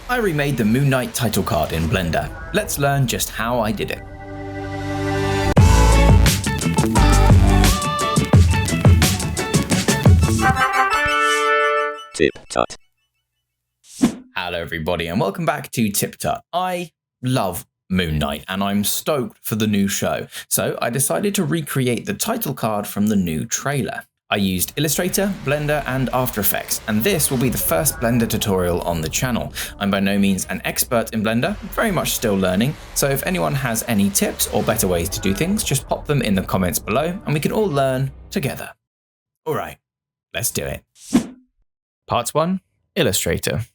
I remade the Moon Knight title card in Blender. Let's learn just how I did it. Tip Tut. Hello everybody and welcome back to Tip Tut. I love Moon Knight and I'm stoked for the new show, so I decided to recreate the title card from the new trailer. I used Illustrator, Blender and After Effects, and this will be the first Blender tutorial on the channel. I'm by no means an expert in Blender, very much still learning, so if anyone has any tips or better ways to do things, just pop them in the comments below and we can all learn together. Alright, let's do it. Part 1, Illustrator.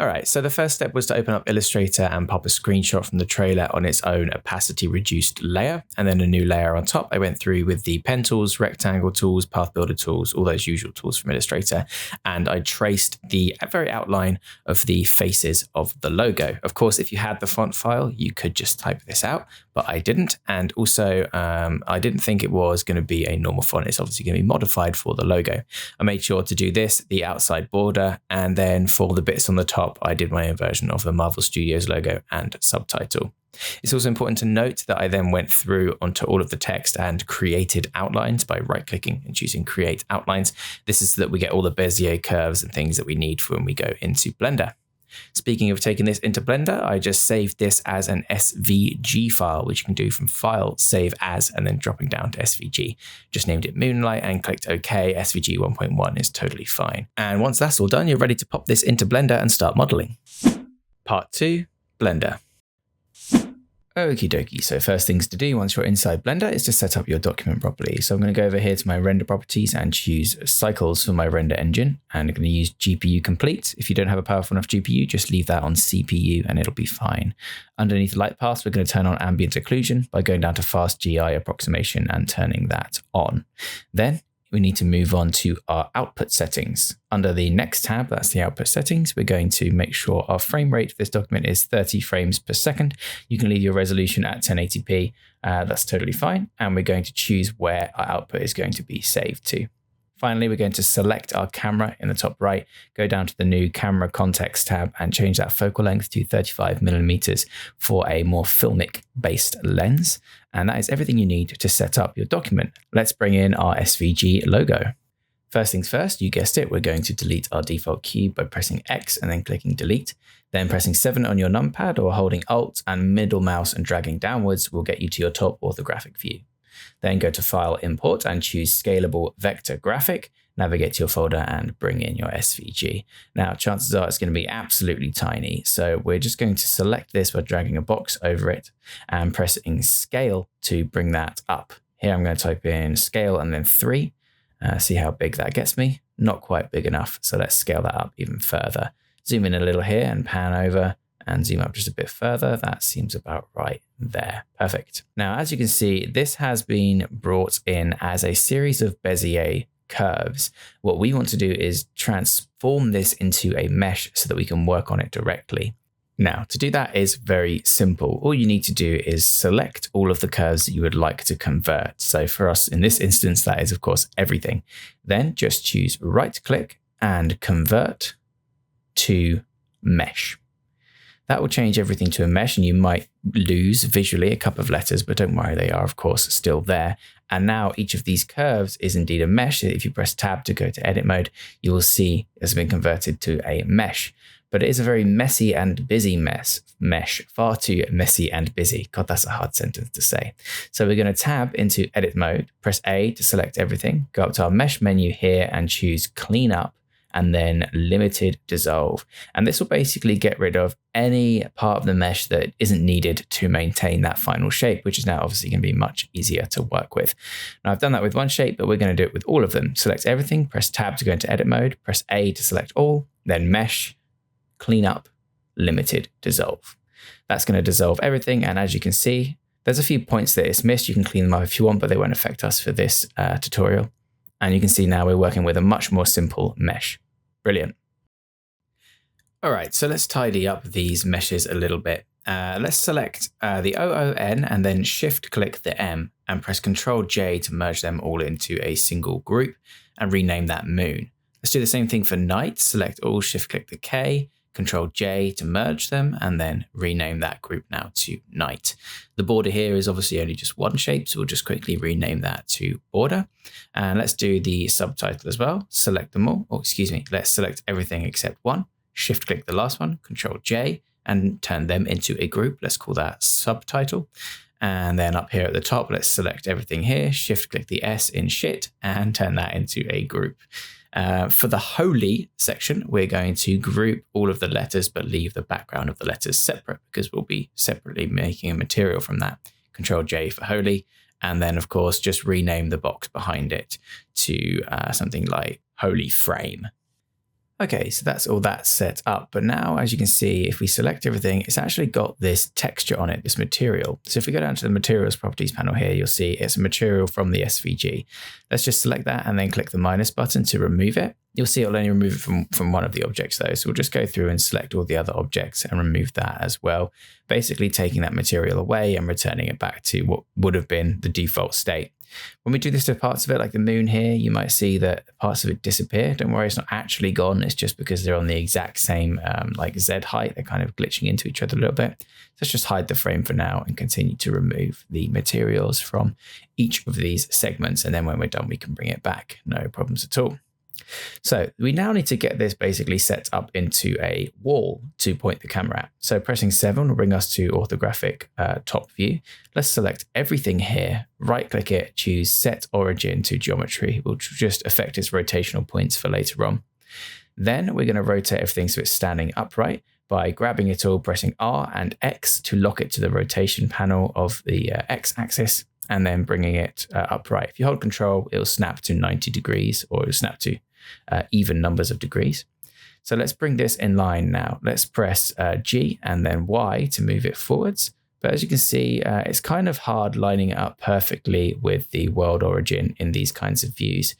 Alright, so the first step was to open up Illustrator and pop a screenshot from the trailer on its own opacity reduced layer, and then a new layer on top. I went through with the pen tools, rectangle tools, path builder tools, all those usual tools from Illustrator, and I traced the very outline of the faces of the logo. Of course, if you had the font file, you could just type this out, but I didn't, and also I didn't think it was going to be a normal font. It's obviously going to be modified for the logo. I made sure to do this, the outside border, and then for the bits on the top, I did my own version of the Marvel Studios logo and subtitle. It's also important to note that I then went through onto all of the text and created outlines by right-clicking and choosing Create Outlines. This is so that we get all the Bezier curves and things that we need for when we go into Blender. Speaking of taking this into Blender, I just saved this as an SVG file, which you can do from File, Save As, and then dropping down to SVG. Just named it Moonlight and clicked OK. SVG 1.1 is totally fine. And once that's all done, you're ready to pop this into Blender and start modeling. Part 2, Blender. Okie dokie, so first things to do once you're inside Blender is to set up your document properly. So I'm going to go over here to my render properties and choose cycles for my render engine. And I'm going to use GPU complete. If you don't have a powerful enough GPU, just leave that on CPU and it'll be fine. Underneath light paths, we're going to turn on ambient occlusion by going down to fast GI approximation and turning that on. Then we need to move on to our output settings. Under the next tab, that's the output settings, we're going to make sure our frame rate for this document is 30 frames per second. You can leave your resolution at 1080p, that's totally fine. And we're going to choose where our output is going to be saved to. Finally, we're going to select our camera in the top right, go down to the new camera context tab and change that focal length to 35mm for a more filmic based lens. And that is everything you need to set up your document. Let's bring in our SVG logo. First things first, you guessed it, we're going to delete our default cube by pressing X and then clicking delete. Then pressing 7 on your numpad or holding Alt and middle mouse and dragging downwards will get you to your top orthographic view. Then go to File, Import and choose Scalable Vector Graphic. Navigate to your folder and bring in your SVG. Now, chances are it's going to be absolutely tiny. So we're just going to select this by dragging a box over it and pressing Scale to bring that up. Here I'm going to type in Scale and then 3. See how big that gets me. Not quite big enough. So let's scale that up even further. Zoom in a little here and pan over and zoom up just a bit further. That seems about right there. Perfect. Now, as you can see, this has been brought in as a series of Bezier curves. What we want to do is transform this into a mesh so that we can work on it directly. Now, to do that is very simple. All you need to do is select all of the curves that you would like to convert. So for us in this instance, that is of course everything. Then just choose right click and convert to mesh. That will change everything to a mesh and you might lose visually a couple of letters, but don't worry, they are of course still there. And now each of these curves is indeed a mesh. If you press tab to go to edit mode, you will see it's been converted to a mesh. But it is a very messy and busy mesh, far too messy and busy. God, that's a hard sentence to say. So we're going to tab into edit mode, press A to select everything, go up to our mesh menu here and choose clean up and then limited dissolve. And this will basically get rid of any part of the mesh that isn't needed to maintain that final shape, which is now obviously going to be much easier to work with. Now I've done that with one shape, but we're going to do it with all of them. Select everything, press tab to go into edit mode, press A to select all, then mesh, clean up, limited dissolve. That's going to dissolve everything. And as you can see, there's a few points that it's missed. You can clean them up if you want, but they won't affect us for this tutorial. And you can see now we're working with a much more simple mesh. Brilliant. All right, so let's tidy up these meshes a little bit. Let's select the OON and then shift click the M and press Ctrl J to merge them all into a single group and rename that moon. Let's do the same thing for night. Select all, shift click the K, Control J to merge them, and then rename that group now to night. The border here is obviously only just one shape, so we'll just quickly rename that to border. And let's do the subtitle as well. Select them all, let's select everything except one. Shift click the last one, Control J, and turn them into a group. Let's call that subtitle. And then up here at the top, let's select everything here, shift click the S in shit, and turn that into a group. For the holy section, we're going to group all of the letters, but leave the background of the letters separate because we'll be separately making a material from that. Control J for holy. And then, of course, just rename the box behind it to something like holy frame. Okay, so that's all that set up. But now, as you can see, if we select everything, it's actually got this texture on it, this material. So if we go down to the materials properties panel here, you'll see it's a material from the SVG. Let's just select that and then click the minus button to remove it. You'll see it'll only remove it from one of the objects though. So we'll just go through and select all the other objects and remove that as well. Basically taking that material away and returning it back to what would have been the default state. When we do this to parts of it, like the moon here, you might see that parts of it disappear. Don't worry, it's not actually gone. It's just because they're on the exact same like Z height. They're kind of glitching into each other a little bit. So let's just hide the frame for now and continue to remove the materials from each of these segments. And then when we're done, we can bring it back. No problems at all. So we now need to get this basically set up into a wall to point the camera at. So pressing 7 will bring us to orthographic top view. Let's select everything here, right click it, choose set origin to geometry, which will just affect its rotational points for later on. Then we're going to rotate everything so it's standing upright by grabbing it all, pressing R and X to lock it to the rotation panel of the X axis, and then bringing it upright. If you hold Control, it'll snap to 90 degrees, or it'll snap to even numbers of degrees. So let's bring this in line now. Let's press G and then Y to move it forwards. But as you can see, it's kind of hard lining it up perfectly with the world origin in these kinds of views.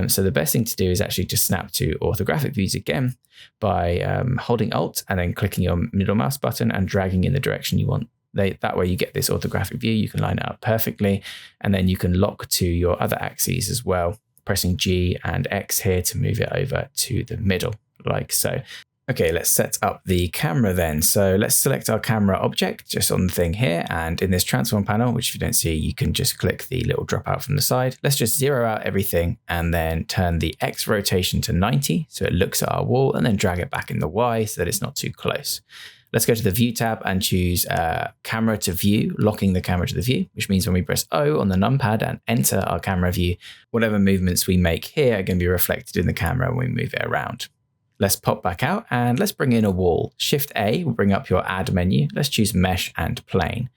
So the best thing to do is actually just snap to orthographic views again by holding Alt and then clicking your middle mouse button and dragging in the direction you want. That way you get this orthographic view, you can line it up perfectly, and then you can lock to your other axes as well, pressing G and X here to move it over to the middle, like so. Okay, let's set up the camera then. So let's select our camera object just on the thing here, and in this transform panel, which if you don't see, you can just click the little dropout from the side. Let's just zero out everything and then turn the X rotation to 90 so it looks at our wall, and then drag it back in the Y so that it's not too close. Let's go to the View tab and choose Camera to View, locking the camera to the view, which means when we press O on the numpad and enter our camera view, whatever movements we make here are going to be reflected in the camera when we move it around. Let's pop back out and let's bring in a wall. Shift A will bring up your Add menu. Let's choose Mesh and Plane.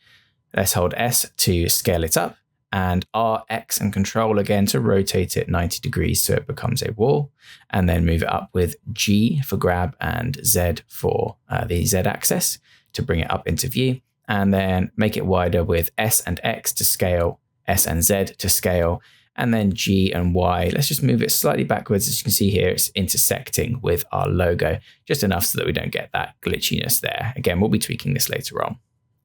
Let's hold S to scale it up, and R, X and Control again to rotate it 90 degrees so it becomes a wall, and then move it up with G for grab and Z for the Z axis to bring it up into view, and then make it wider with S and X to scale, S and Z to scale, and then G and Y. Let's just move it slightly backwards. As you can see here, it's intersecting with our logo, just enough so that we don't get that glitchiness there. Again, we'll be tweaking this later on.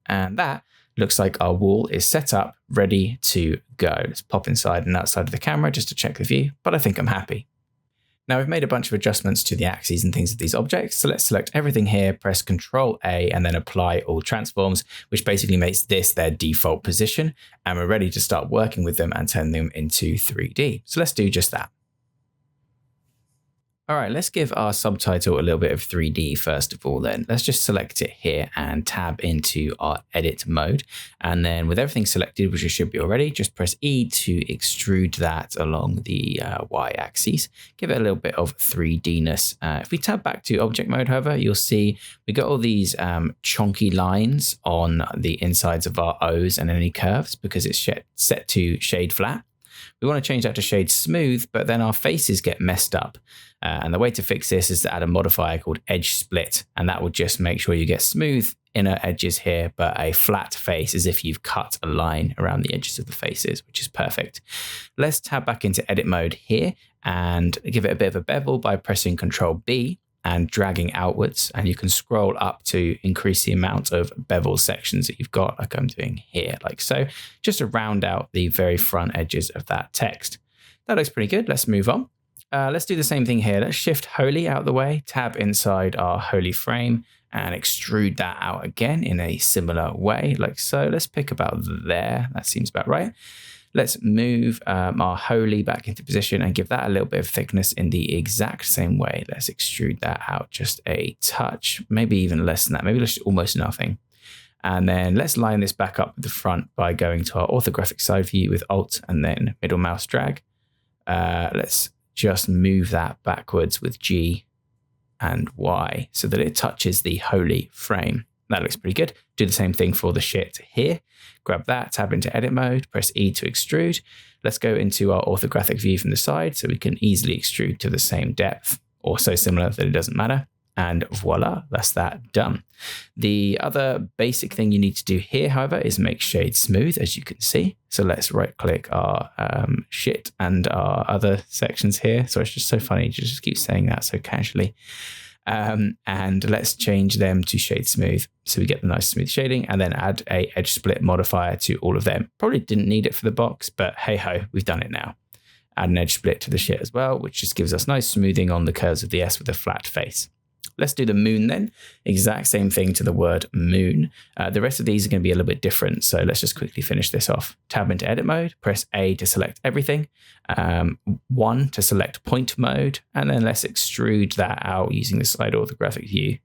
And that looks like our wall is set up, ready to go. Let's pop inside and outside of the camera just to check the view, but I think I'm happy. Now we've made a bunch of adjustments to the axes and things of these objects. So let's select everything here, press Control A and then apply all transforms, which basically makes this their default position. And we're ready to start working with them and turn them into 3D. So let's do just that. All right, let's give our subtitle a little bit of 3D first of all then. Let's just select it here and tab into our edit mode. And then with everything selected, which it should be already, just press E to extrude that along the Y axis. Give it a little bit of 3D-ness. If we tab back to object mode, however, you'll see we got all these chonky lines on the insides of our O's and any curves because it's set to shade flat. We want to change that to shade smooth, but then our faces get messed up. And the way to fix this is to add a modifier called edge split. And that will just make sure you get smooth inner edges here, but a flat face as if you've cut a line around the edges of the faces, which is perfect. Let's tab back into edit mode here and give it a bit of a bevel by pressing Control B and dragging outwards. And you can scroll up to increase the amount of bevel sections that you've got, like I'm doing here, like so, just to round out the very front edges of that text. That looks pretty good. Let's move on. Let's do the same thing here. Let's shift Holy out of the way, tab inside our Holy frame and extrude that out again in a similar way, like so. Let's pick about there. That seems about right. Let's move our Holy back into position and give that a little bit of thickness in the exact same way. Let's extrude that out just a touch, maybe even less than that. Maybe let's almost nothing. And then let's line this back up at the front by going to our orthographic side view with Alt and then middle mouse drag. Let's just move that backwards with G and Y so that it touches the Holy frame. That looks pretty good. Do the same thing for the shit here. Grab that, tab into edit mode, press E to extrude. Let's go into our orthographic view from the side so we can easily extrude to the same depth or so similar that it doesn't matter. And voila, that's that done. The other basic thing you need to do here, however, is make shade smooth, as you can see. So let's right click our shit and our other sections here. So it's just so funny to just keep saying that so casually. And let's change them to shade smooth so we get the nice smooth shading, and then add a edge split modifier to all of them. Probably didn't need it for the box, but hey ho, we've done it now. Add an edge split to the shit as well, which just gives us nice smoothing on the curves of the S with a flat face. Let's do the moon then. Exact same thing to the word moon. The rest of these are going to be a little bit different. So let's just quickly finish this off. Tab into edit mode, press A to select everything, 1 to select point mode, and then let's extrude that out using the slide orthographic view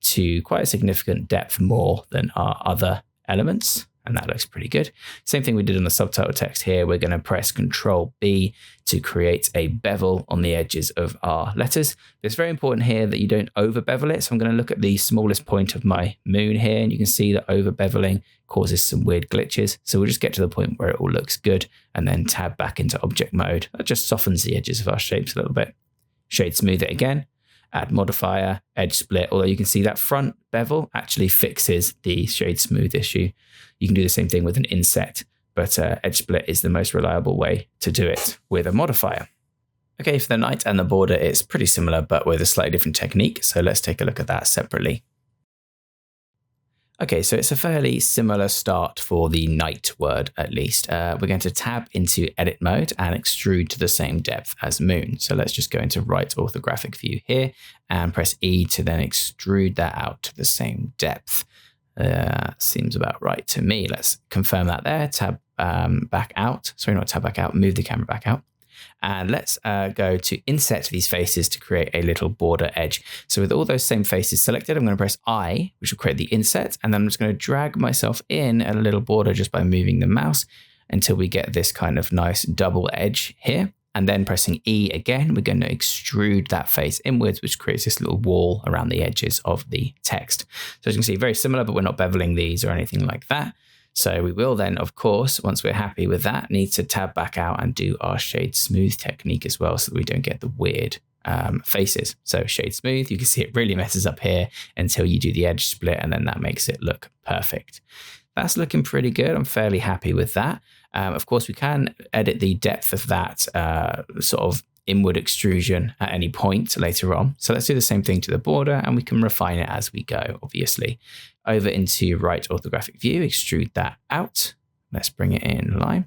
to quite a significant depth more than our other elements. And that looks pretty good. Same thing we did on the subtitle text here. We're going to press Control B to create a bevel on the edges of our letters. It's very important here that you don't over bevel it. So I'm going to look at the smallest point of my moon here, and you can see that over beveling causes some weird glitches. So we'll just get to the point where it all looks good and then tab back into object mode. That just softens the edges of our shapes a little bit. Shade smooth it again. Add modifier, edge split, although you can see that front bevel actually fixes the shade smooth issue. You can do the same thing with an inset, but edge split is the most reliable way to do it with a modifier. Okay, for the knight and the border, it's pretty similar, but with a slightly different technique. So let's take a look at that separately. Okay, so it's a fairly similar start for the knight word, at least. We're going to tab into edit mode and extrude to the same depth as moon. So let's just go into right orthographic view here and press E to then extrude that out to the same depth. Seems about right to me. Let's confirm that there. Tab back out. Sorry, not tab back out. Move the camera back out. And let's go to inset these faces to create a little border edge. So with all those same faces selected, I'm going to press I, which will create the inset. And then I'm just going to drag myself in a little border just by moving the mouse until we get this kind of nice double edge here. And then pressing E again, we're going to extrude that face inwards, which creates this little wall around the edges of the text. So as you can see, very similar, but we're not beveling these or anything like that. So we will then, of course, once we're happy with that, need to tab back out and do our shade smooth technique as well so that we don't get the weird faces. So shade smooth, you can see it really messes up here until you do the edge split, and then that makes it look perfect. That's looking pretty good. I'm fairly happy with that. Of course, we can edit the depth of that sort of inward extrusion at any point later on. So let's do the same thing to the border, and we can refine it as we go, obviously. Over into right orthographic view, extrude that out. Let's bring it in line,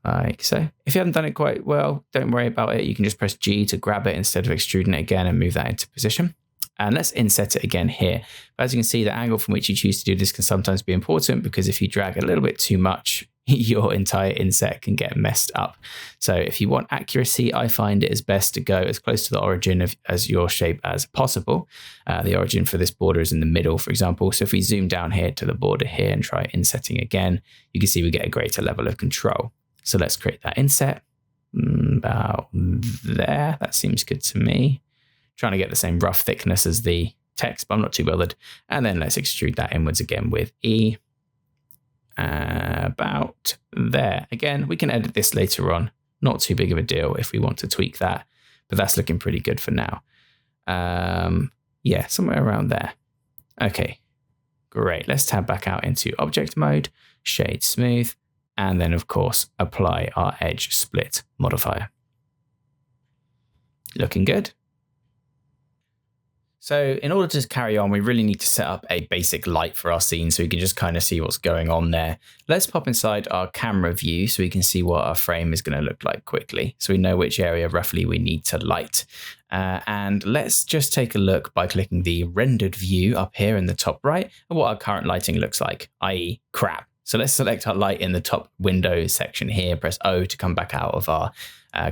like so. If you haven't done it quite well, don't worry about it. You can just press G to grab it instead of extruding it again and move that into position. And let's inset it again here. But as you can see, the angle from which you choose to do this can sometimes be important, because if you drag a little bit too much, your entire inset can get messed up. So if you want accuracy, I find it is best to go as close to the origin as your shape as possible. The origin for this border is in the middle, for example. So if we zoom down here to the border here and try insetting again, you can see we get a greater level of control. So let's create that inset about there. That seems good to me. Trying to get the same rough thickness as the text, but I'm not too bothered. And then let's extrude that inwards again with E. About there. Again, we can edit this later on. Not too big of a deal if we want to tweak that, but that's looking pretty good for now. Yeah, somewhere around there. Okay, great. Let's tab back out into object mode, shade smooth, and then of course, apply our edge split modifier. Looking good. So in order to carry on, we really need to set up a basic light for our scene so we can just kind of see what's going on there. Let's pop inside our camera view so we can see what our frame is going to look like quickly. So we know which area roughly we need to light. And let's just take a look by clicking the rendered view up here in the top right at what our current lighting looks like, i.e. crap. So let's select our light in the top window section here, press O to come back out of our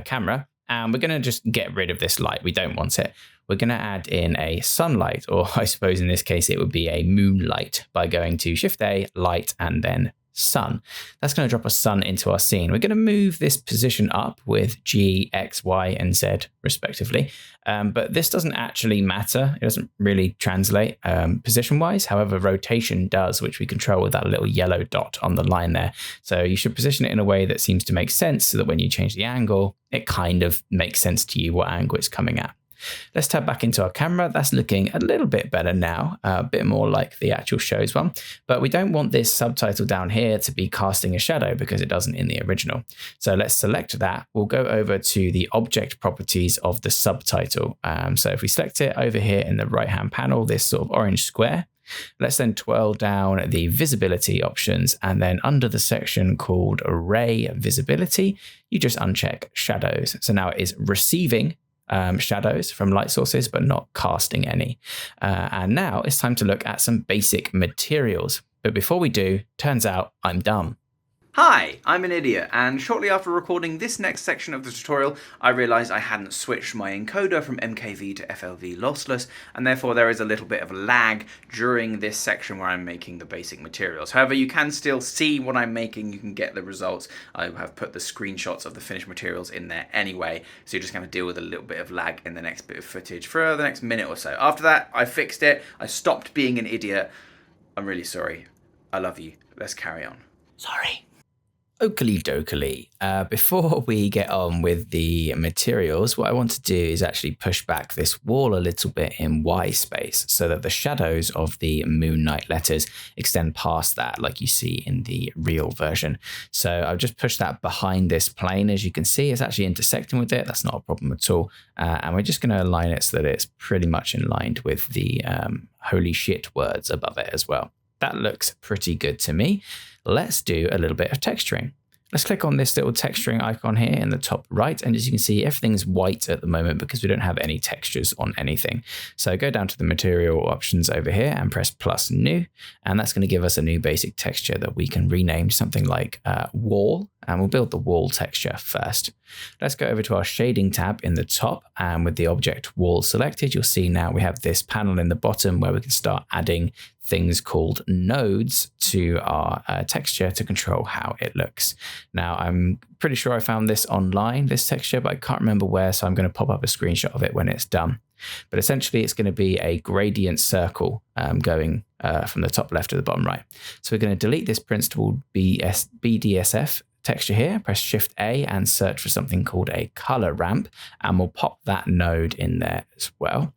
camera. And we're going to just get rid of this light. We don't want it. We're going to add in a sunlight, or I suppose in this case it would be a moonlight, by going to Shift A, light, and then sun. That's going to drop a sun into our scene. We're going to move this position up with G, X, Y, and Z respectively. But this doesn't actually matter. It doesn't really translate position-wise. However, rotation does, which we control with that little yellow dot on the line there. So you should position it in a way that seems to make sense so that when you change the angle, it kind of makes sense to you what angle it's coming at. Let's tab back into our camera. That's looking a little bit better now, a bit more like the actual show's one. But we don't want this subtitle down here to be casting a shadow because it doesn't in the original. So let's select that. We'll go over to the object properties of the subtitle. So if we select it over here in the right-hand panel, this sort of orange square, let's then twirl down the visibility options, and then under the section called Array Visibility, you just uncheck shadows. So now it is receiving shadows from light sources, but not casting any. And now it's time to look at some basic materials. But before we do, turns out I'm dumb. Hi, I'm an idiot, and shortly after recording this next section of the tutorial, I realised I hadn't switched my encoder from MKV to FLV lossless, and therefore there is a little bit of lag during this section where I'm making the basic materials. However, you can still see what I'm making, you can get the results. I have put the screenshots of the finished materials in there anyway, so you're just going to deal with a little bit of lag in the next bit of footage for the next minute or so. After that, I fixed it, I stopped being an idiot. I'm really sorry. I love you. Let's carry on. Sorry. Oakley dokley. Before we get on with the materials, what I want to do is actually push back this wall a little bit in Y space so that the shadows of the Moon Knight letters extend past that like you see in the real version. So I've just pushed that behind this plane. As you can see, it's actually intersecting with it. That's not a problem at all. And we're just going to align it so that it's pretty much in line with the holy shit words above it as well. That looks pretty good to me. Let's do a little bit of texturing. Let's click on this little texturing icon here in the top right. And as you can see, everything's white at the moment because we don't have any textures on anything. So go down to the material options over here and press plus new. And that's going to give us a new basic texture that we can rename to something like wall. And we'll build the wall texture first. Let's go over to our shading tab in the top, and with the object wall selected, you'll see now we have this panel in the bottom where we can start adding things called nodes to our texture to control how it looks. Now, I'm pretty sure I found this online, this texture, but I can't remember where, so I'm going to pop up a screenshot of it when it's done. But essentially, it's going to be a gradient circle going from the top left to the bottom right. So we're going to delete this principal BDSF texture here, press Shift A and search for something called a color ramp, and we'll pop that node in there as well.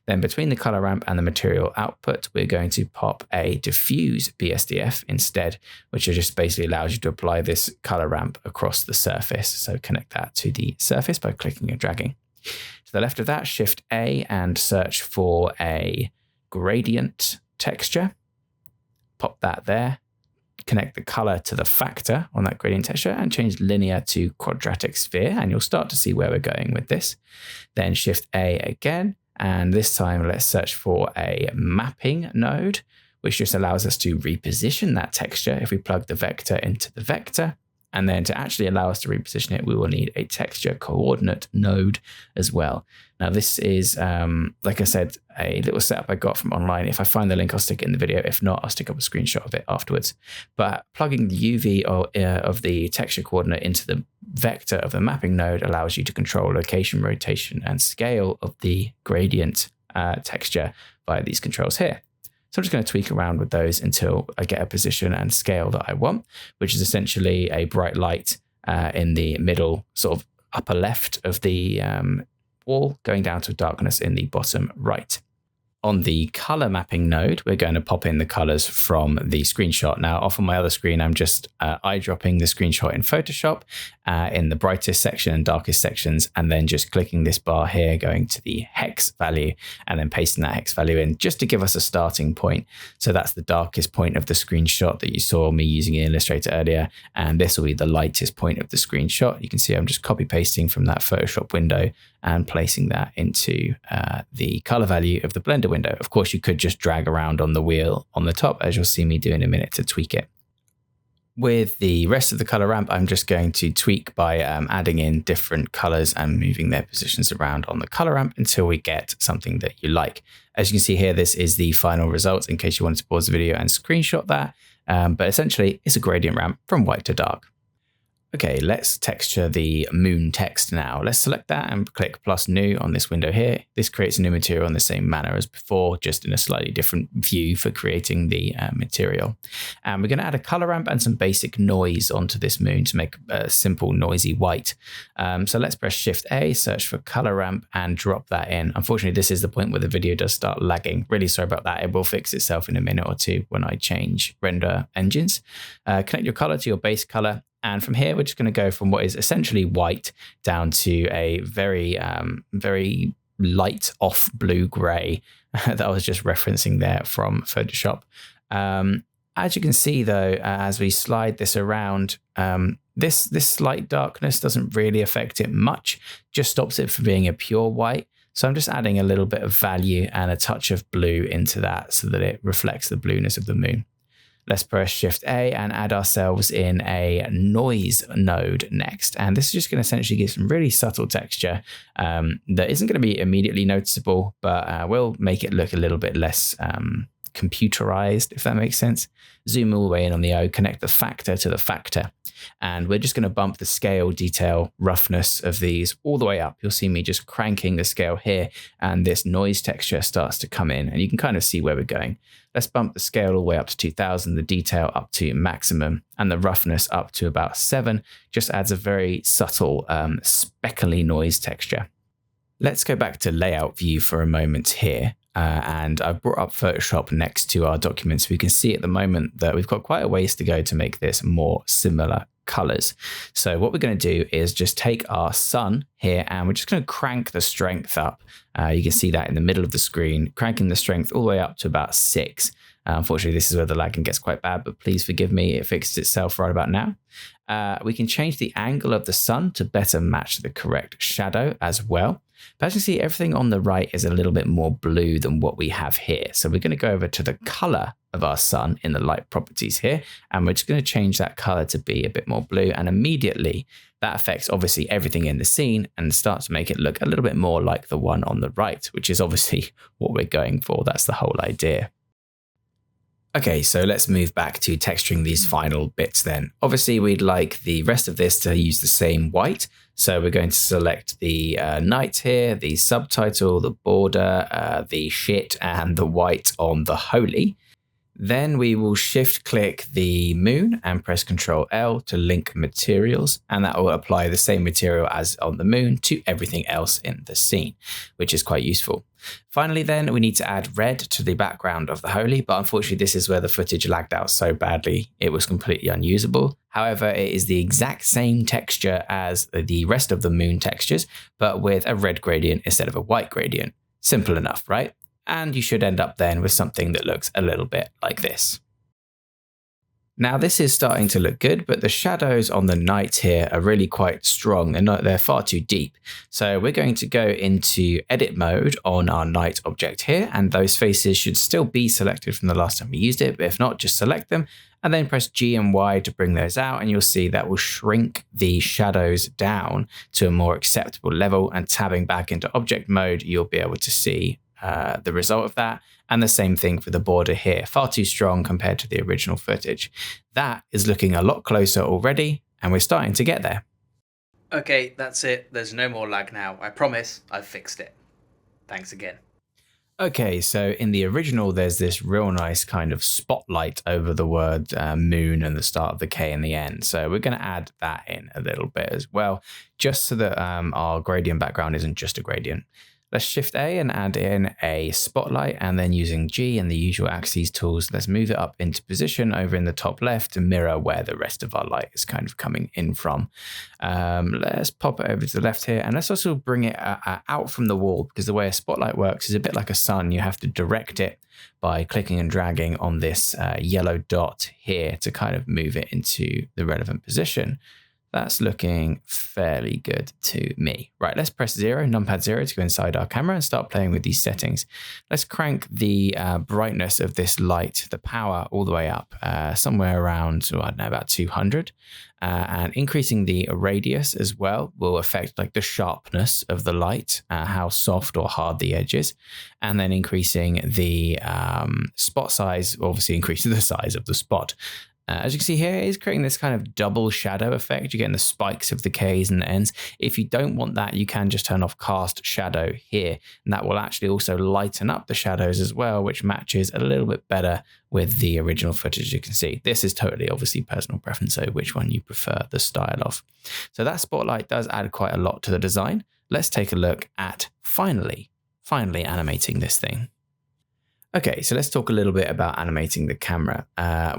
Then between the color ramp and the material output, we're going to pop a diffuse BSDF instead, which just basically allows you to apply this color ramp across the surface. So connect that to the surface by clicking and dragging. To the left of that, Shift A and search for a gradient texture. Pop that there. Connect the color to the factor on that gradient texture and change linear to quadratic sphere, and you'll start to see where we're going with this. Then Shift A again, and this time let's search for a mapping node, which just allows us to reposition that texture if we plug the vector into the vector. And then to actually allow us to reposition it, we will need a texture coordinate node as well. Now this is, like I said, a little setup I got from online. If I find the link, I'll stick it in the video. If not, I'll stick up a screenshot of it afterwards. But plugging the UV of the texture coordinate into the vector of the mapping node allows you to control location, rotation, and scale of the gradient texture via these controls here. So I'm just going to tweak around with those until I get a position and scale that I want, which is essentially a bright light in the middle, sort of upper left of the wall, going down to darkness in the bottom right. on the color mapping node, we're going to pop in the colors from the screenshot. Now, off on my other screen, I'm just eyedropping the screenshot in Photoshop in the brightest section and darkest sections, and then just clicking this bar here, going to the hex value, and then pasting that hex value in just to give us a starting point. So that's the darkest point of the screenshot that you saw me using in Illustrator earlier, and this will be the lightest point of the screenshot. You can see I'm just copy pasting from that Photoshop window and placing that into the color value of the Blender window. Of course, you could just drag around on the wheel on the top, as you'll see me do in a minute, to tweak it. With the rest of the color ramp, I'm just going to tweak by adding in different colors and moving their positions around on the color ramp until we get something that you like. As you can see here, this is the final result in case you wanted to pause the video and screenshot that. But essentially, it's a gradient ramp from white to dark. Okay, let's texture the moon text now. Let's select that and click plus new on this window here. This creates a new material in the same manner as before, just in a slightly different view for creating the material. And we're going to add a color ramp and some basic noise onto this moon to make a simple noisy white. So let's press Shift A, search for color ramp, and drop that in. Unfortunately, this is the point where the video does start lagging. Really sorry about that. It will fix itself in a minute or two when I change render engines. Connect your color to your base color. And from here, we're just going to go from what is essentially white down to a very, very light off blue gray that I was just referencing there from Photoshop. As you can see, though, as we slide this around, this slight darkness doesn't really affect it much, just stops it from being a pure white. So I'm just adding a little bit of value and a touch of blue into that so that it reflects the blueness of the moon. Let's press Shift A and add ourselves in a noise node next. And this is just going to essentially give some really subtle texture that isn't going to be immediately noticeable, but will make it look a little bit less computerized, if that makes sense. Zoom all the way in on the O, connect the factor to the factor. And we're just going to bump the scale, detail, roughness of these all the way up. You'll see me just cranking the scale here, and this noise texture starts to come in, and you can kind of see where we're going. Let's bump the scale all the way up to 2000, the detail up to maximum, and the roughness up to about 7. Just adds a very subtle speckly noise texture. Let's go back to layout view for a moment here. And I've brought up Photoshop next to our document, so we can see at the moment that we've got quite a ways to go to make this more similar colors. So what we're going to do is just take our sun here, and we're just going to crank the strength up. You can see that in the middle of the screen, cranking the strength all the way up to about 6. Unfortunately, this is where the lagging gets quite bad, but please forgive me, it fixes itself right about now. We can change the angle of the sun to better match the correct shadow as well. But as you see, everything on the right is a little bit more blue than what we have here. So we're going to go over to the color of our sun in the light properties here, and we're just going to change that color to be a bit more blue. And immediately that affects obviously everything in the scene and starts to make it look a little bit more like the one on the right, which is obviously what we're going for. That's the whole idea. Okay, so let's move back to texturing these final bits then. Obviously, we'd like the rest of this to use the same white. So we're going to select the night here, the subtitle, the border, the shit, and the white on the holy. Then we will shift click the moon and press Ctrl L to link materials, and that will apply the same material as on the moon to everything else in the scene, which is quite useful. Finally, then we need to add red to the background of the holy, but unfortunately this is where the footage lagged out so badly it was completely unusable. However, it is the exact same texture as the rest of the moon textures, but with a red gradient instead of a white gradient. Simple enough, right? And you should end up then with something that looks a little bit like this. Now this is starting to look good, but the shadows on the night here are really quite strong. They're far too deep. So we're going to go into edit mode on our night object here, and those faces should still be selected from the last time we used it, but if not, just select them and then press G and Y to bring those out, and you'll see that will shrink the shadows down to a more acceptable level, and tabbing back into object mode, you'll be able to see the result of that. And the same thing for the border here, far too strong compared to the original footage. That is looking a lot closer already, and we're starting to get there. Okay, that's it. There's no more lag now. I promise I've fixed it. Thanks again. Okay, so in the original, there's this real nice kind of spotlight over the word moon and the start of the K and the N. So we're going to add that in a little bit as well, just so that our gradient background isn't just a gradient. Let's Shift A and add in a spotlight, and then using G and the usual axes tools, let's move it up into position over in the top left to mirror where the rest of our light is kind of coming in from. Let's pop it over to the left here, and let's also bring it out from the wall, because the way a spotlight works is a bit like a sun. You have to direct it by clicking and dragging on this yellow dot here to kind of move it into the relevant position. That's looking fairly good to me. Right, let's press 0, numpad 0 to go inside our camera and start playing with these settings. Let's crank the brightness of this light, the power, all the way up, somewhere around, I don't know, about 200. And increasing the radius as well will affect like the sharpness of the light, how soft or hard the edge is. And then increasing the spot size, obviously increasing the size of the spot. As you can see here, it is creating this kind of double shadow effect. You're getting the spikes of the Ks and the Ns. If you don't want that, you can just turn off cast shadow here. And that will actually also lighten up the shadows as well, which matches a little bit better with the original footage you can see. This is totally obviously personal preference, so which one you prefer the style of. So that spotlight does add quite a lot to the design. Let's take a look at finally animating this thing. Okay, so let's talk a little bit about animating the camera.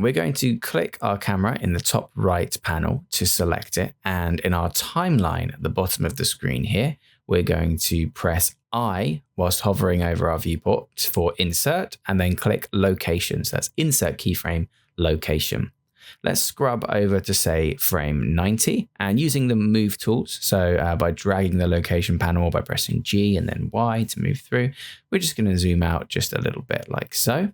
We're going to click our camera in the top right panel to select it. And in our timeline at the bottom of the screen here, we're going to press I whilst hovering over our viewport for insert, and then click location. So that's insert keyframe location. Let's scrub over to say frame 90 and using the move tools. So by dragging the location panel by pressing G and then Y to move through, we're just going to zoom out just a little bit like so.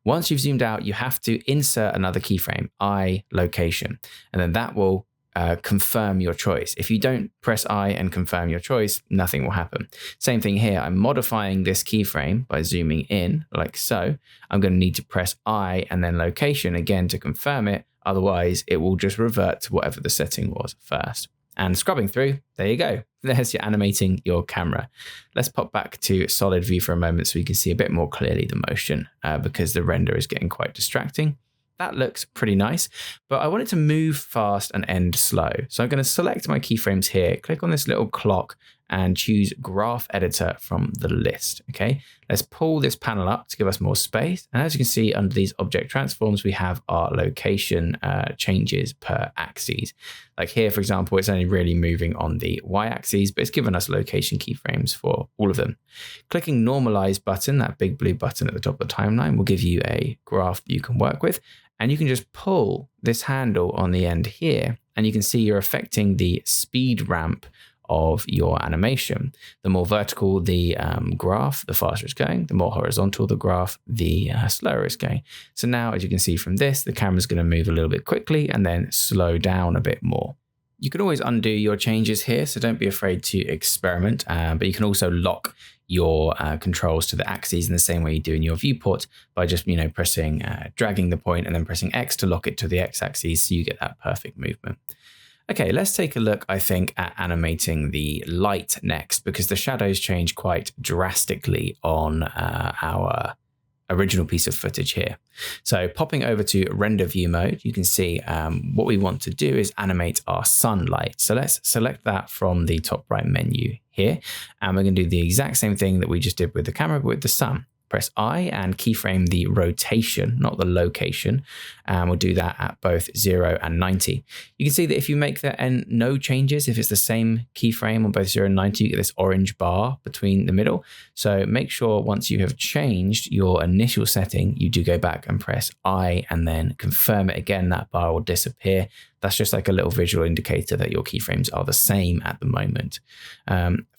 Once you've zoomed out, you have to insert another keyframe, I location, and then that will confirm your choice. If you don't press I and confirm your choice, nothing will happen. Same thing here. I'm modifying this keyframe by zooming in like so. I'm going to need to press I and then location again to confirm it. Otherwise, it will just revert to whatever the setting was first. And scrubbing through, there you go. There's your animating your camera. Let's pop back to solid view for a moment so we can see a bit more clearly the motion because the render is getting quite distracting. That looks pretty nice, but I want it to move fast and end slow. So I'm going to select my keyframes here, click on this little clock and choose graph editor from the list. Okay, let's pull this panel up to give us more space. And as you can see under these object transforms, we have our location changes per axis. Like here, for example, it's only really moving on the Y axis, but it's given us location keyframes for all of them. Clicking normalize button, that big blue button at the top of the timeline, will give you a graph that you can work with. And you can just pull this handle on the end here, and you can see you're affecting the speed ramp of your animation. The more vertical the graph, the faster it's going. The more horizontal the graph, the slower it's going. So now, as you can see from this, the camera's going to move a little bit quickly and then slow down a bit more. You can always undo your changes here, so don't be afraid to experiment, but you can also lock your controls to the axes in the same way you do in your viewport by just, pressing, dragging the point and then pressing X to lock it to the X axis so you get that perfect movement. Okay, let's take a look, I think, at animating the light next, because the shadows change quite drastically on our original piece of footage here. So popping over to render view mode, you can see what we want to do is animate our sunlight. So let's select that from the top right menu here. And we're going to do the exact same thing that we just did with the camera, but with the sun. Press I and keyframe the rotation, not the location. And we'll do that at both 0 and 90. You can see that if you make the end no changes, if it's the same keyframe on both 0 and 90, you get this orange bar between the middle. So make sure once you have changed your initial setting, you do go back and press I and then confirm it again. That bar will disappear. That's just like a little visual indicator that your keyframes are the same at the moment.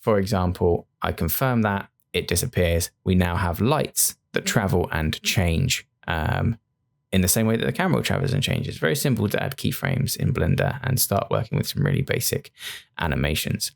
For example, I confirm that. It disappears. We now have lights that travel and change in the same way that the camera travels and changes. Very simple to add keyframes in Blender and start working with some really basic animations.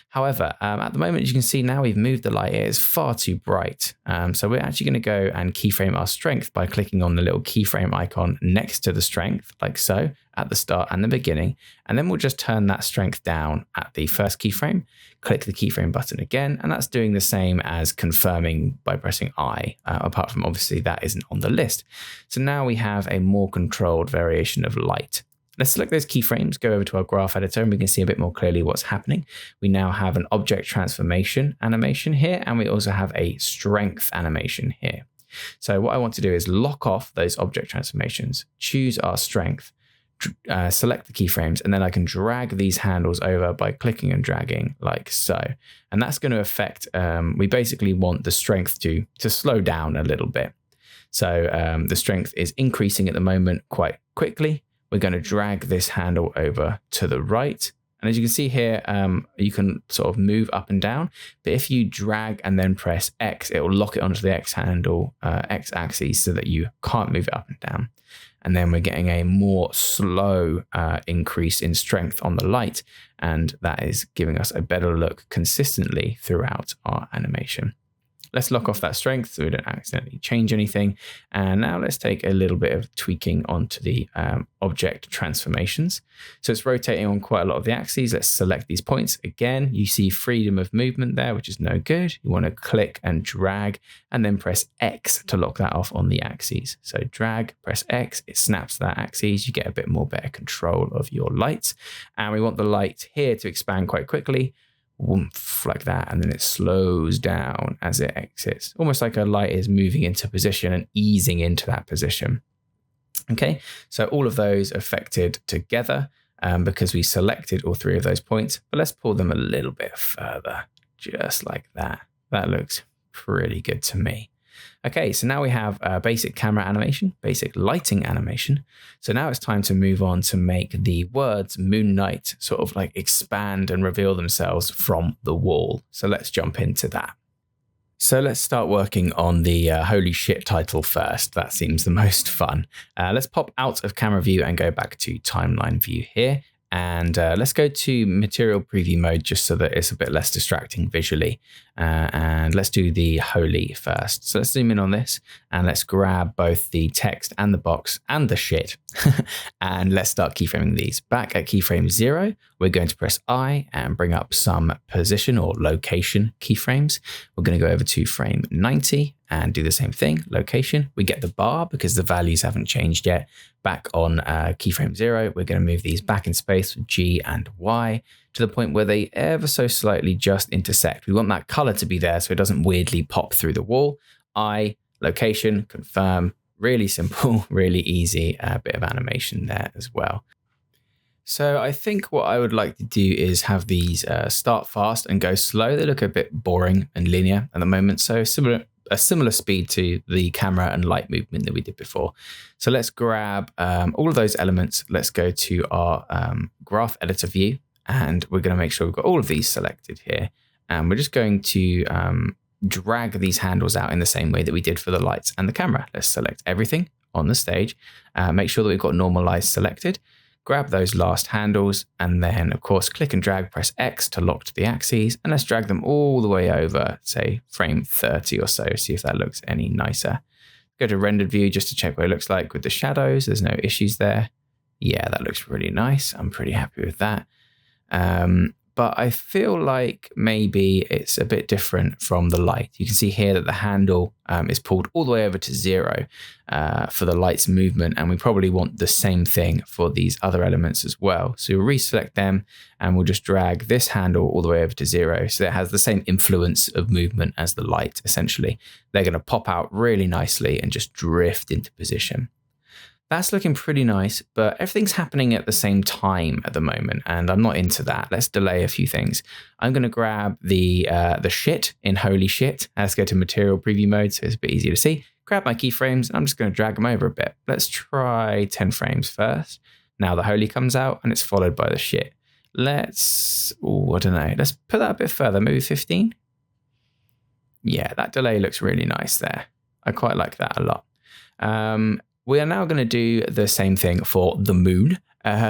However, at the moment, as you can see now, we've moved the light. It is far too bright. So we're actually going to go and keyframe our strength by clicking on the little keyframe icon next to the strength, like so, at the start and the beginning. And then we'll just turn that strength down at the first keyframe, click the keyframe button again, and that's doing the same as confirming by pressing I, apart from obviously that isn't on the list. So now we have a more controlled variation of light. Let's select those keyframes, go over to our graph editor, and we can see a bit more clearly what's happening. We now have an object transformation animation here, and we also have a strength animation here. So what I want to do is lock off those object transformations, choose our strength, select the keyframes, and then I can drag these handles over by clicking and dragging like so. And that's going to affect, we basically want the strength to slow down a little bit. So the strength is increasing at the moment quite quickly. We're going to drag this handle over to the right. And as you can see here, you can sort of move up and down. But if you drag and then press X, it will lock it onto the X handle, X axis, so that you can't move it up and down. And then we're getting a more slow increase in strength on the light. And that is giving us a better look consistently throughout our animation. Let's lock off that strength so we don't accidentally change anything. And now let's take a little bit of tweaking onto the object transformations. So it's rotating on quite a lot of the axes. Let's select these points. Again, you see freedom of movement there, which is no good. You want to click and drag and then press X to lock that off on the axes. So drag, press X, it snaps that axis. You get a bit more better control of your lights. And we want the light here to expand quite quickly. Woomph, like that, and then it slows down as it exits, almost like a light is moving into position and easing into that position. Okay, so all of those affected together because we selected all three of those points, but let's pull them a little bit further, just like that. That looks pretty good to me. Okay, so now we have basic camera animation, basic lighting animation. So now it's time to move on to make the words Moon Knight sort of like expand and reveal themselves from the wall. So let's jump into that. So let's start working on the holy shit title first. That seems the most fun. Let's pop out of camera view and go back to timeline view here. And let's go to material preview mode just so that it's a bit less distracting visually. And let's do the holy first. So let's zoom in on this and let's grab both the text and the box and the shit. And let's start keyframing these. Back at keyframe 0, we're going to press I and bring up some position or location keyframes. We're going to go over to frame 90 and do the same thing, location. We get the bar because the values haven't changed yet. Back on keyframe 0, we're going to move these back in space with G and Y to the point where they ever so slightly just intersect. We want that color to be there so it doesn't weirdly pop through the wall. I, location, confirm, really simple, really easy, bit of animation there as well. So I think what I would like to do is have these start fast and go slow. They look a bit boring and linear at the moment, so a similar speed to the camera and light movement that we did before. So let's grab all of those elements. Let's go to our graph editor view, and we're going to make sure we've got all of these selected here. And we're just going to drag these handles out in the same way that we did for the lights and the camera. Let's select everything on the stage. Make sure that we've got normalize selected. Grab those last handles and then, of course, click and drag, press X to lock to the axes, and let's drag them all the way over, say, frame 30 or so, see if that looks any nicer. Go to rendered view just to check what it looks like with the shadows. There's no issues there. Yeah, that looks really nice. I'm pretty happy with that. But I feel like maybe it's a bit different from the light. You can see here that the handle is pulled all the way over to 0 for the light's movement, and we probably want the same thing for these other elements as well. So we'll reselect them and we'll just drag this handle all the way over to 0 so that it has the same influence of movement as the light, essentially. They're going to pop out really nicely and just drift into position. That's looking pretty nice, but everything's happening at the same time at the moment, and I'm not into that. Let's delay a few things. I'm going to grab the shit in holy shit. Let's go to material preview mode so it's a bit easier to see. Grab my keyframes, and I'm just going to drag them over a bit. Let's try 10 frames first. Now the holy comes out, and it's followed by the shit. Let's, I don't know. Let's put that a bit further, maybe 15. Yeah, that delay looks really nice there. I quite like that a lot. We are now going to do the same thing for the moon.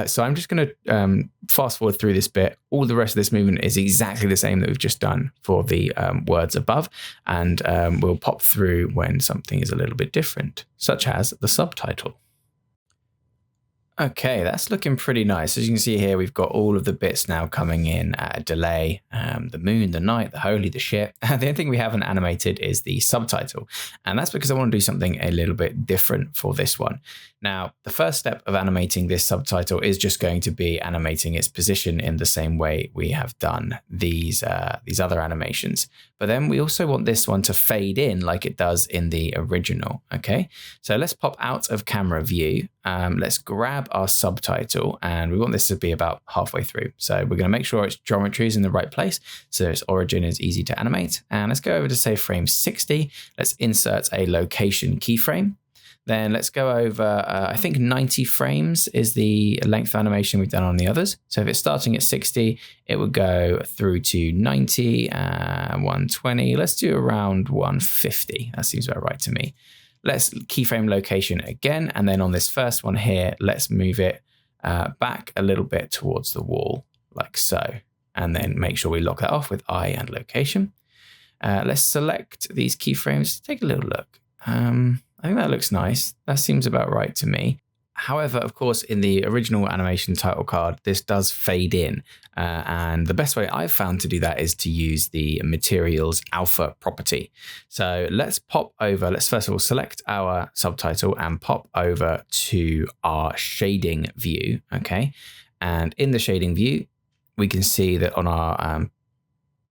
So I'm just going to fast forward through this bit. All the rest of this movement is exactly the same that we've just done for the words above. And we'll pop through when something is a little bit different, such as the subtitle. Okay, that's looking pretty nice. As you can see here, we've got all of the bits now coming in at a delay. The moon, the night, the holy, the ship. The only thing we haven't animated is the subtitle. And that's because I want to do something a little bit different for this one. Now, the first step of animating this subtitle is just going to be animating its position in the same way we have done these other animations. But then we also want this one to fade in like it does in the original. Okay, so let's pop out of camera view. Let's grab our subtitle, and we want this to be about halfway through. So we're going to make sure its geometry is in the right place, so its origin is easy to animate. And let's go over to say frame 60. Let's insert a location keyframe. Then let's go over, I think 90 frames is the length of animation we've done on the others. So if it's starting at 60, it would go through to 90, 120. Let's do around 150. That seems about right to me. Let's keyframe location again. And then on this first one here, let's move it back a little bit towards the wall, like so. And then make sure we lock that off with I and location. Let's select these keyframes. Take a little look. I think that looks nice. That seems about right to me. However, of course, in the original animation title card, this does fade in. And the best way I've found to do that is to use the materials alpha property. So let's pop over. Let's first of all select our subtitle and pop over to our shading view. Okay. And in the shading view, we can see that on our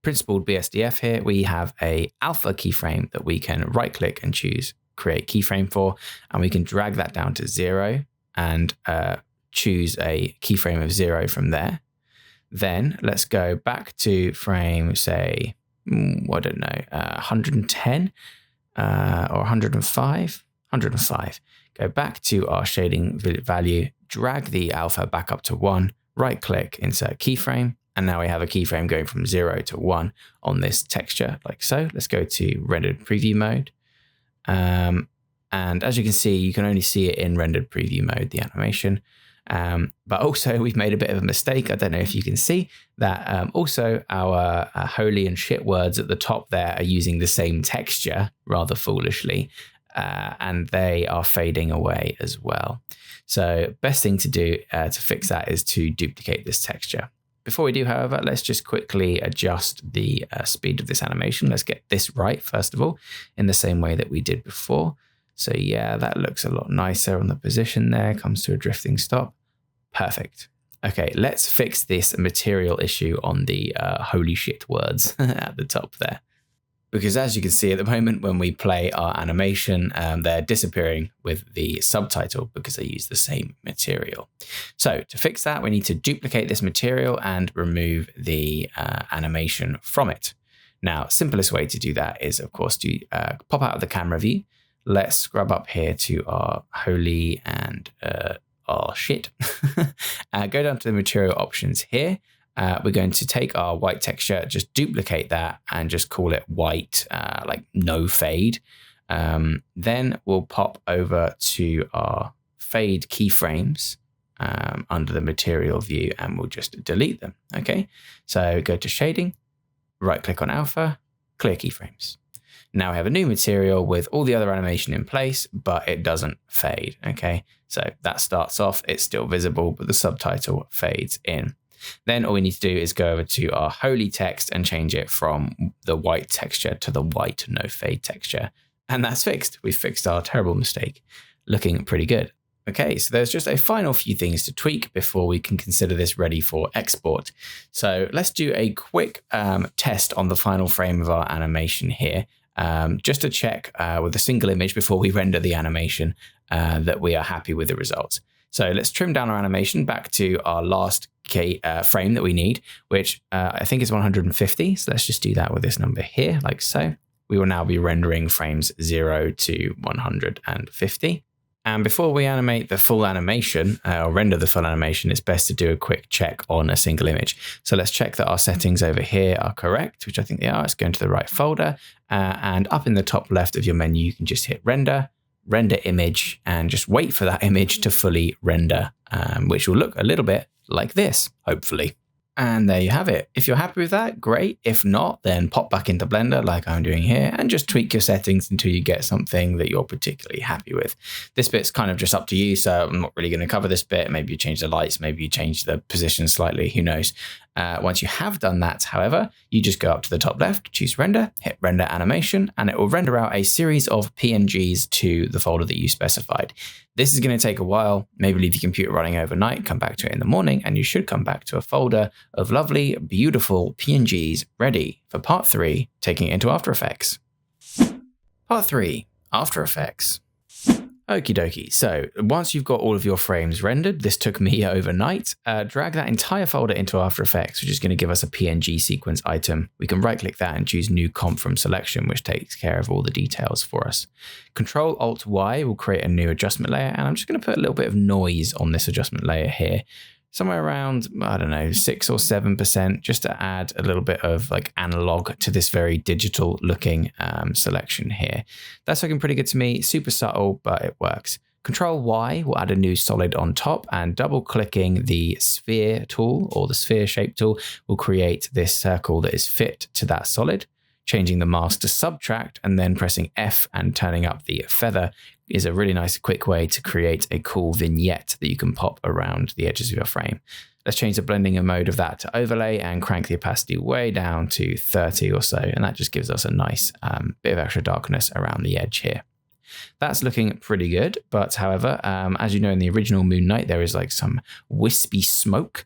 principled BSDF here, we have a alpha keyframe that we can right click and choose create keyframe for, and we can drag that down to 0 and choose a keyframe of 0 from there. Then let's go back to frame, say, I don't know, 110 or 105. Go back to our shading value, drag the alpha back up to 1, right click, insert keyframe, and now we have a keyframe going from 0 to 1 on this texture, like so. Let's go to rendered preview mode. And as you can see, you can only see it in rendered preview mode, the animation. But also we've made a bit of a mistake. I don't know if you can see that also our holy and shit words at the top there are using the same texture rather foolishly. And they are fading away as well. So best thing to do to fix that is to duplicate this texture. Before we do, however, let's just quickly adjust the speed of this animation. Let's get this right, first of all, in the same way that we did before. So yeah, that looks a lot nicer on the position there, comes to a drifting stop. Perfect. Okay, let's fix this material issue on the holy shit words at the top there. Because as you can see at the moment, when we play our animation, they're disappearing with the subtitle because they use the same material. So to fix that, we need to duplicate this material and remove the animation from it. Now, simplest way to do that is, of course, to pop out of the camera view. Let's scrub up here to our holy and our shit. Go down to the material options here. We're going to take our white texture, just duplicate that and just call it white, like no fade. Then we'll pop over to our fade keyframes under the material view and we'll just delete them. Okay, so go to shading, right click on alpha, clear keyframes. Now we have a new material with all the other animation in place, but it doesn't fade. Okay, so that starts off, it's still visible, but the subtitle fades in. Then all we need to do is go over to our holy text and change it from the white texture to the white no fade texture. And that's fixed. We've fixed our terrible mistake. Looking pretty good. Okay, so there's just a final few things to tweak before we can consider this ready for export. So let's do a quick test on the final frame of our animation here. Just to check with a single image before we render the animation that we are happy with the results. So let's trim down our animation back to our last frame that we need, which I think is 150. So let's just do that with this number here, like so. We will now be rendering frames 0 to 150. And before we animate the full animation, or render the full animation, it's best to do a quick check on a single image. So let's check that our settings over here are correct, which I think they are. Let's go into the right folder. And up in the top left of your menu, you can just hit render image, and just wait for that image to fully render, which will look a little bit like this, hopefully. And there you have it. If you're happy with that, great. If not, then pop back into Blender like I'm doing here and just tweak your settings until you get something that you're particularly happy with. This bit's kind of just up to you, so I'm not really going to cover this bit. Maybe you change the lights, maybe you change the position slightly, who knows. Once you have done that, however, you just go up to the top left, choose render, hit render animation, and it will render out a series of PNGs to the folder that you specified. This is going to take a while. Maybe leave your computer running overnight, come back to it in the morning, and you should come back to a folder of lovely, beautiful PNGs ready for part 3, taking it into After Effects. Part 3, After Effects. Okie dokie. So once you've got all of your frames rendered, this took me overnight, drag that entire folder into After Effects, which is going to give us a PNG sequence item. We can right click that and choose new comp from selection, which takes care of all the details for us. Control Alt Y will create a new adjustment layer. And I'm just going to put a little bit of noise on this adjustment layer here. Somewhere around, I don't know, 6 or 7%, just to add a little bit of like analog to this very digital looking selection here. That's looking pretty good to me, super subtle, but it works. Control Y will add a new solid on top, and double clicking the sphere tool or the sphere shape tool will create this circle that is fit to that solid. Changing the mask to subtract and then pressing F and turning up the feather is a really nice quick way to create a cool vignette that you can pop around the edges of your frame. Let's change the blending mode of that to overlay and crank the opacity way down to 30 or so. And that just gives us a nice bit of extra darkness around the edge here. That's looking pretty good. But however, as you know, in the original Moon Knight, there is like some wispy smoke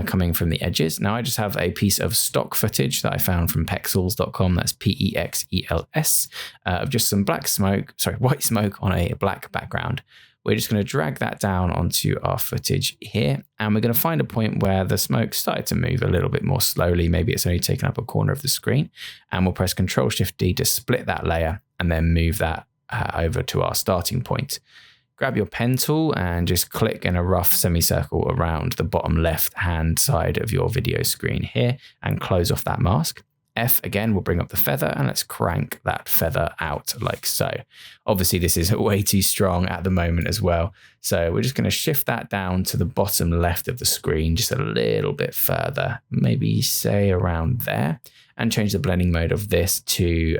coming from the edges. Now I just have a piece of stock footage that I found from pexels.com. That's PEXELS of just some white smoke on a black background. We're just going to drag that down onto our footage here. And we're going to find a point where the smoke started to move a little bit more slowly. Maybe it's only taken up a corner of the screen. And we'll press Ctrl-Shift-D to split that layer and then move that over to our starting point. Grab your pen tool and just click in a rough semicircle around the bottom left hand side of your video screen here and close off that mask. F again will bring up the feather, and let's crank that feather out like so. Obviously this is way too strong at the moment as well. So we're just going to shift that down to the bottom left of the screen just a little bit further, maybe say around there, and change the blending mode of this to,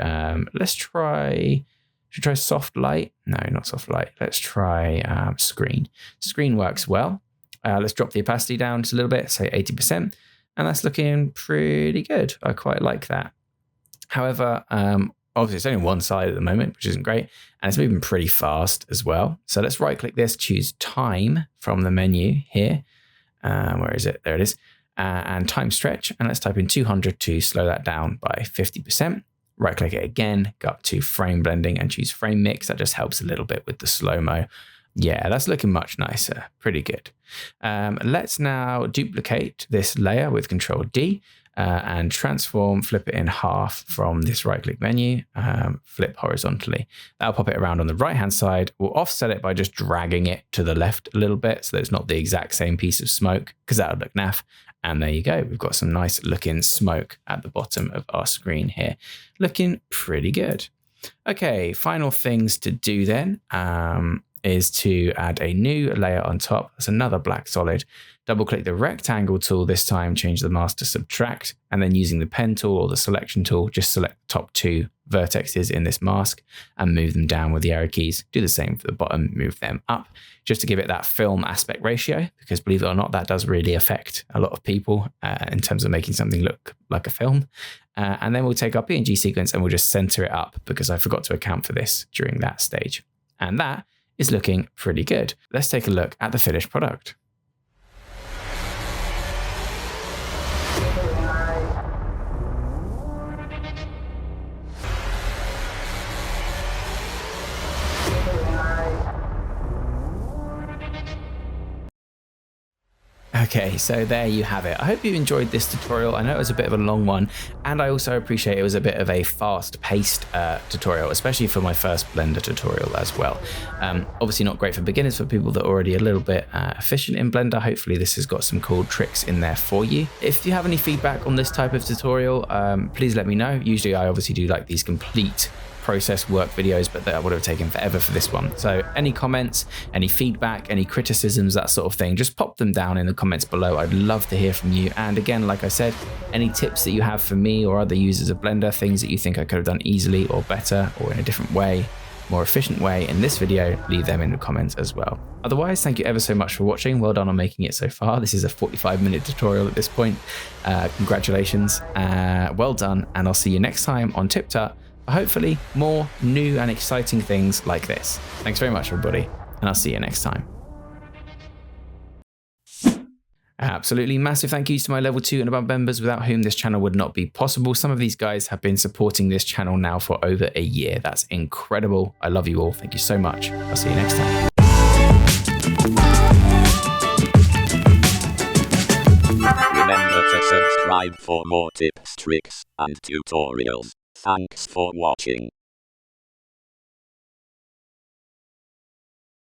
should we try soft light? No, not soft light. Let's try screen. Screen works well. Let's drop the opacity down just a little bit, say 80%. And that's looking pretty good. I quite like that. However, obviously it's only one side at the moment, which isn't great. And it's moving pretty fast as well. So let's right click this, choose time from the menu here. Where is it? There it is. And time stretch. And let's type in 200 to slow that down by 50%. Right click it again, go up to frame blending and choose frame mix. That just helps a little bit with the slow-mo. Yeah, that's looking much nicer. Pretty good. Let's now duplicate this layer with Control-D and transform, flip it in half from this right-click menu, flip horizontally. That'll pop it around on the right-hand side. We'll offset it by just dragging it to the left a little bit so that it's not the exact same piece of smoke, because that would look naff. And there you go. We've got some nice looking smoke at the bottom of our screen here. Looking pretty good. Okay, final things to do then is to add a new layer on top. That's another black solid. Double click the rectangle tool this time, change the mask to subtract, and then using the pen tool or the selection tool, just select the top 2 vertexes in this mask and move them down with the arrow keys. Do the same for the bottom, move them up, just to give it that film aspect ratio, because believe it or not, that does really affect a lot of people in terms of making something look like a film. And then we'll take our PNG sequence and we'll just center it up, because I forgot to account for this during that stage. And that is looking pretty good. Let's take a look at the finished product. Okay, so there you have it. I hope you enjoyed this tutorial. I know it was a bit of a long one, and I also appreciate it was a bit of a fast-paced tutorial, especially for my first Blender tutorial as well. Obviously not great for beginners, for people that are already a little bit efficient in Blender. Hopefully this has got some cool tricks in there for you. If you have any feedback on this type of tutorial, please let me know. Usually I obviously do like these complete process work videos, but that would have taken forever for this one. So any comments, any feedback, any criticisms, that sort of thing, just pop them down in the comments below. I'd love to hear from you. And again, like I said, any tips that you have for me or other users of Blender, things that you think I could have done easily or better or in a different way, more efficient way in this video, leave them in the comments as well. Otherwise, thank you ever so much for watching. Well done on making it so far. This is a 45-minute tutorial at this point. Congratulations, well done, and I'll see you next time on TipTut for hopefully more new and exciting things like this. Thanks very much, everybody, and I'll see you next time. Absolutely massive thank yous to my level 2 and above members, without whom this channel would not be possible. Some of these guys have been supporting this channel now for over a year. That's incredible. I love you all. Thank you so much. I'll see you next time. Remember to subscribe for more tips, tricks, and tutorials. Thanks for watching.